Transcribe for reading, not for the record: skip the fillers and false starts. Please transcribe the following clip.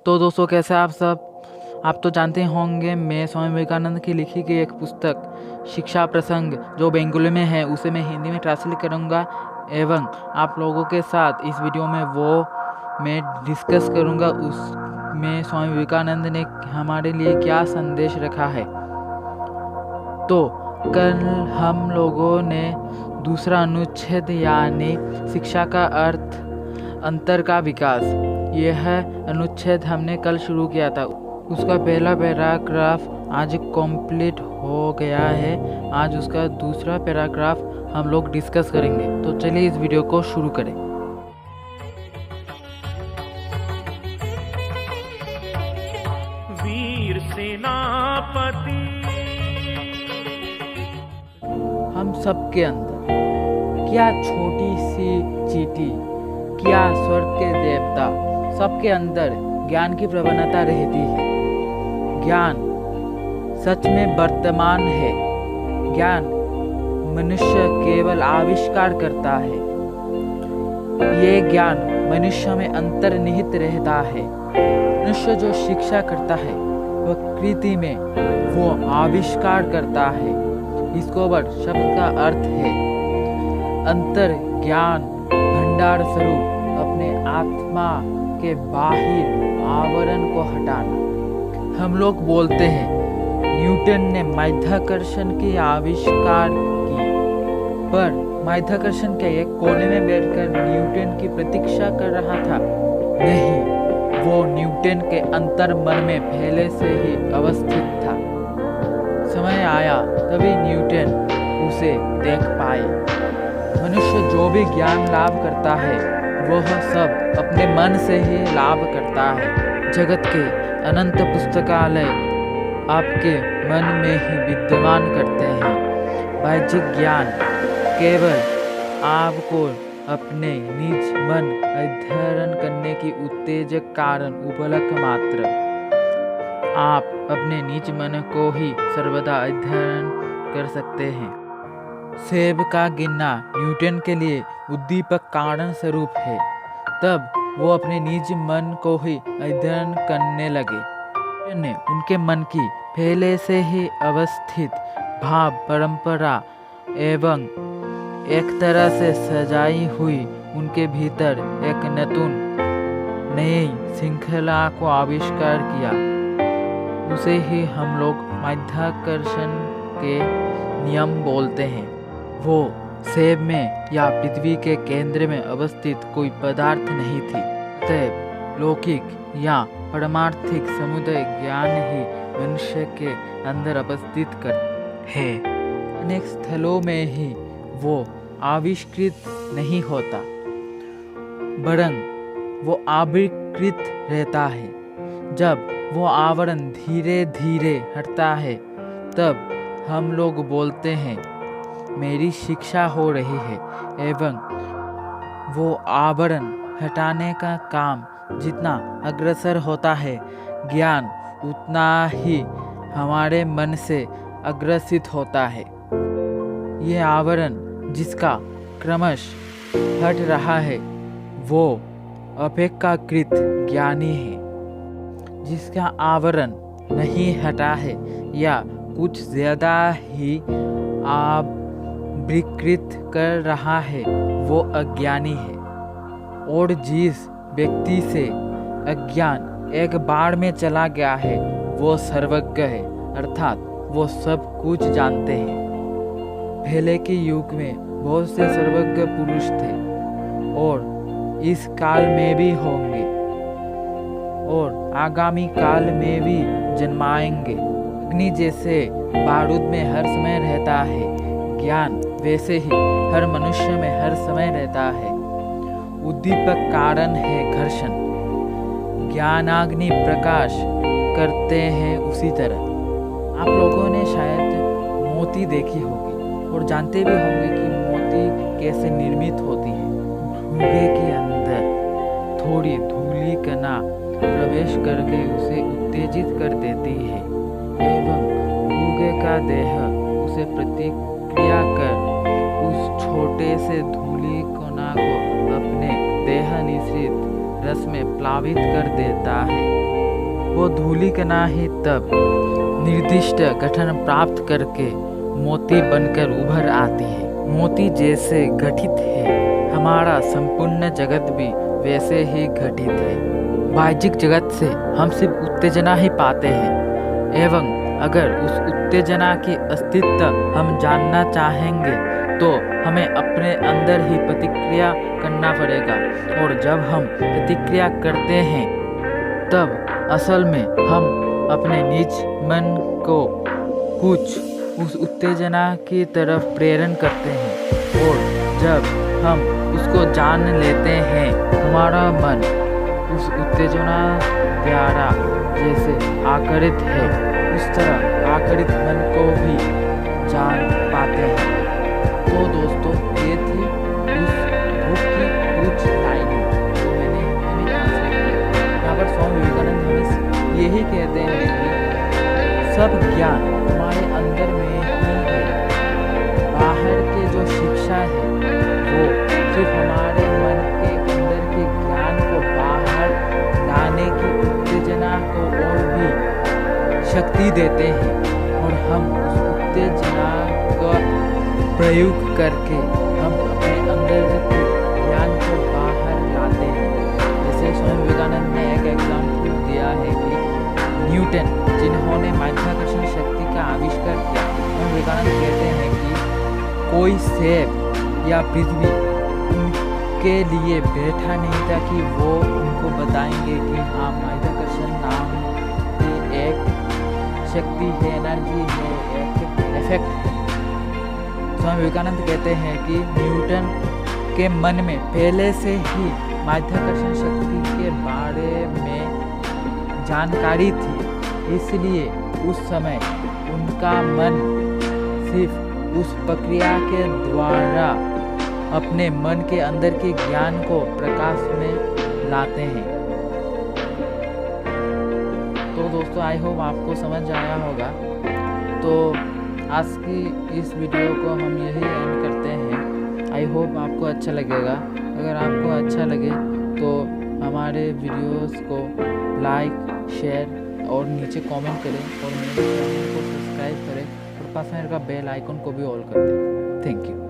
तो दोस्तों, कैसे आप सब? आप तो जानते होंगे मैं स्वामी विवेकानंद की लिखी गई एक पुस्तक शिक्षा प्रसंग जो बेंगोली में है उसे मैं हिंदी में ट्रांसलेट करूँगा एवं आप लोगों के साथ इस वीडियो में वो मैं डिस्कस करूँगा उसमें स्वामी विवेकानंद ने हमारे लिए क्या संदेश रखा है। तो कल हम लोगों ने दूसरा अनुच्छेद यानी शिक्षा का अर्थ अंतर का विकास, यह अनुच्छेद हमने कल शुरू किया था। उसका पहला पैराग्राफ आज कंप्लीट हो गया है। आज उसका दूसरा पैराग्राफ हम लोग डिस्कस करेंगे। तो चलिए इस वीडियो को शुरू करें। वीर सेनापति हम सबके अंदर क्या छोटी सी चींटी, क्या स्वर्ग के देवता, सबके अंदर ज्ञान की प्रवणता रहती है। ज्ञान सच में वर्तमान है। ज्ञान मनुष्य केवल आविष्कार करता है। ये ज्ञान मनुष्य में अंतर्निहित रहता है। मनुष्य जो शिक्षा करता है वह कृति में वो आविष्कार करता है। इसको वर्ड शब्द का अर्थ है अंतर ज्ञान भंडार स्वरूप अपने आत्मा के बाहिर आवरण को हटाना। हम लोग बोलते हैं न्यूटन ने माध्याकर्षण की आविष्कार की, पर माध्याकर्षण के एक कोने में बैठकर न्यूटन की प्रतीक्षा कर रहा था। नहीं, वो न्यूटन के अंतर मन में पहले से ही अवस्थित था। समय आया तभी न्यूटन उसे देख पाए। मनुष्य जो भी ज्ञान लाभ करता है वह सब अपने मन से ही लाभ करता है। जगत के अनंत पुस्तकालय आपके मन में ही विद्यमान करते हैं। बाह्यिक ज्ञान केवल आपको अपने निज मन अध्ययन करने की उत्तेजक कारण उपलब्ध मात्र। आप अपने निज मन को ही सर्वदा अध्ययन कर सकते हैं। सेब का गिनना न्यूटन के लिए उद्दीपक कारण स्वरूप है। तब वो अपने निज मन को ही अध्ययन करने लगे। न्यूटन ने उनके मन की पहले से ही अवस्थित भाव परंपरा एवं एक तरह से सजाई हुई उनके भीतर एक नई श्रृंखला को आविष्कार किया। उसे ही हम लोग माध्याकर्षण के नियम बोलते हैं। वो सेब में या पृथ्वी के केंद्र में अवस्थित कोई पदार्थ नहीं थी। अतः लौकिक या परमार्थिक समुदाय ज्ञान ही मनुष्य के अंदर अवस्थित कर है। अनेक स्थलों में ही वो आविष्कृत नहीं होता, बरं वो आविष्कृत रहता है। जब वो आवरण धीरे धीरे हटता है तब हम लोग बोलते हैं मेरी शिक्षा हो रही है। एवं वो आवरण हटाने का काम जितना अग्रसर होता है, ज्ञान उतना ही हमारे मन से अग्रसित होता है। ये आवरण जिसका क्रमश हट रहा है वो अपेक्षाकृत ज्ञानी है। जिसका आवरण नहीं हटा है या कुछ ज्यादा ही आप विकृत कर रहा है वो अज्ञानी है। और जिस व्यक्ति से अज्ञान एक बार में चला गया है वो सर्वज्ञ है, अर्थात वो सब कुछ जानते हैं। पहले के युग में बहुत से सर्वज्ञ पुरुष थे और इस काल में भी होंगे और आगामी काल में भी जन्माएंगे। अग्नि जैसे बारूद में हर समय रहता है, ज्ञान वैसे ही हर मनुष्य में हर समय रहता है। उद्दीपक कारण है घर्षण। ज्ञानाग्नि प्रकाश करते हैं उसी तरह। आप लोगों ने शायद मोती देखी होगी और जानते भी होंगे कि मोती कैसे निर्मित होती है। भूगे के अंदर थोड़ी धूली कणा प्रवेश करके उसे उत्तेजित कर देती है एवं भूगे का देह उसे प्रतिक्रिया कर उस छोटे से धूली कणा को अपने देह निश्रित रस में प्लावित कर देता है। वो धूलि कणा ही तब निर्दिष्ट गठन प्राप्त करके मोती बनकर उभर आती है। मोती जैसे गठित है, हमारा संपूर्ण जगत भी वैसे ही घटित है। बाह्यिक जगत से हम सिर्फ उत्तेजना ही पाते हैं, एवं अगर उस उत्तेजना की अस्तित्व हम जानना चाहेंगे तो हमें अपने अंदर ही प्रतिक्रिया करना पड़ेगा। और जब हम प्रतिक्रिया करते हैं तब असल में हम अपने निज मन को कुछ उस उत्तेजना की तरफ प्रेरण करते हैं। और जब हम उसको जान लेते हैं, हमारा मन उस उत्तेजना द्वारा जैसे आकर्षित है, उस तरह आकर्षित मन को भी जान पाते हैं। तो दोस्तों, ये थी उस बुक की कुछ लाइनें जो मैंने हिंदी में ट्रांसलेट किया। यहाँ पर स्वामी विवेकानंद हमें यही कहते हैं कि सब ज्ञान हमारे अंदर में ही है। बाहर के जो शिक्षा है वो सिर्फ हमारे मन के अंदर के ज्ञान को बाहर लाने की उत्तेजना को और भी शक्ति देते हैं, और हम उस उत्तेजना का प्रयोग करके हम अपने अंदर के ज्ञान को बाहर लाते हैं। जैसे स्वामी विवेकानंद ने एक एग्जाम्पल दिया है कि न्यूटन, जिन्होंने माध्याकर्षण शक्ति का आविष्कार किया, स्वामी विवेकानंद कहते हैं कि कोई सेब या पृथ्वी उनके लिए बैठा नहीं था कि वो उनको बताएंगे कि हाँ, माध्याकर्षण नाम की एक शक्ति है, एनर्जी है, एक इफेक्ट है। स्वामी विवेकानंद कहते हैं कि न्यूटन के मन में पहले से ही माध्याकर्षण शक्ति के बारे में जानकारी थी, इसलिए उस समय उनका मन सिर्फ उस प्रक्रिया के द्वारा अपने मन के अंदर के ज्ञान को प्रकाश में लाते हैं। तो दोस्तों, आई होप आपको समझ आया होगा। तो आज की इस वीडियो को हम यही एंड करते हैं। आई होप आपको अच्छा लगेगा। अगर आपको अच्छा लगे तो हमारे वीडियोस को लाइक, शेयर और नीचे कमेंट करें, और मेरे चैनल को सब्सक्राइब करें, और पास में का बेल आइकन को भी ऑल कर दें। Thank you.